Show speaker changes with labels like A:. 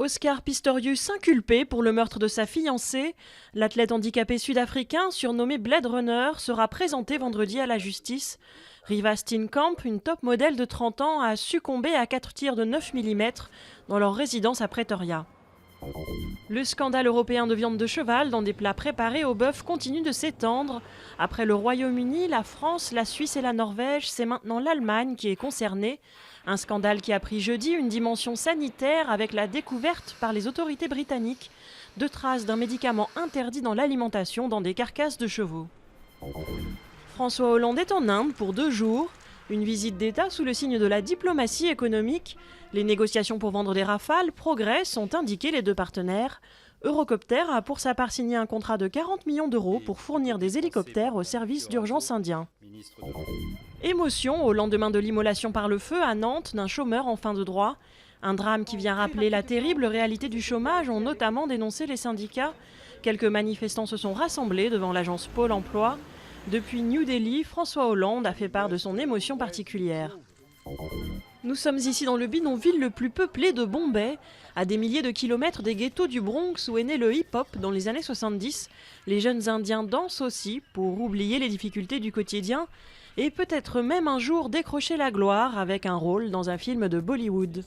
A: Oscar Pistorius inculpé pour le meurtre de sa fiancée. L'athlète handicapé sud-africain, surnommé Blade Runner, sera présenté vendredi à la justice. Riva Steenkamp, une top modèle de 30 ans, a succombé à 4 tirs de 9 mm dans leur résidence à Pretoria. Le scandale européen de viande de cheval dans des plats préparés au bœuf continue de s'étendre. Après le Royaume-Uni, la France, la Suisse et la Norvège, c'est maintenant l'Allemagne qui est concernée. Un scandale qui a pris jeudi une dimension sanitaire avec la découverte par les autorités britanniques de traces d'un médicament interdit dans l'alimentation dans des carcasses de chevaux. François Hollande est en Inde pour 2 jours. Une visite d'État sous le signe de la diplomatie économique. Les négociations pour vendre des Rafales progressent, ont indiqué les 2 partenaires. Eurocopter a pour sa part signé un contrat de 40 millions d'euros pour fournir des hélicoptères au service d'urgence indien. Émotion au lendemain de l'immolation par le feu à Nantes d'un chômeur en fin de droit. Un drame qui vient rappeler la terrible réalité du chômage, ont notamment dénoncé les syndicats. Quelques manifestants se sont rassemblés devant l'agence Pôle emploi. Depuis New Delhi, François Hollande a fait part de son émotion particulière. Nous sommes ici dans le bidonville le plus peuplé de Bombay, à des milliers de kilomètres des ghettos du Bronx où est né le hip-hop dans les années 70. Les jeunes Indiens dansent aussi pour oublier les difficultés du quotidien et peut-être même un jour décrocher la gloire avec un rôle dans un film de Bollywood.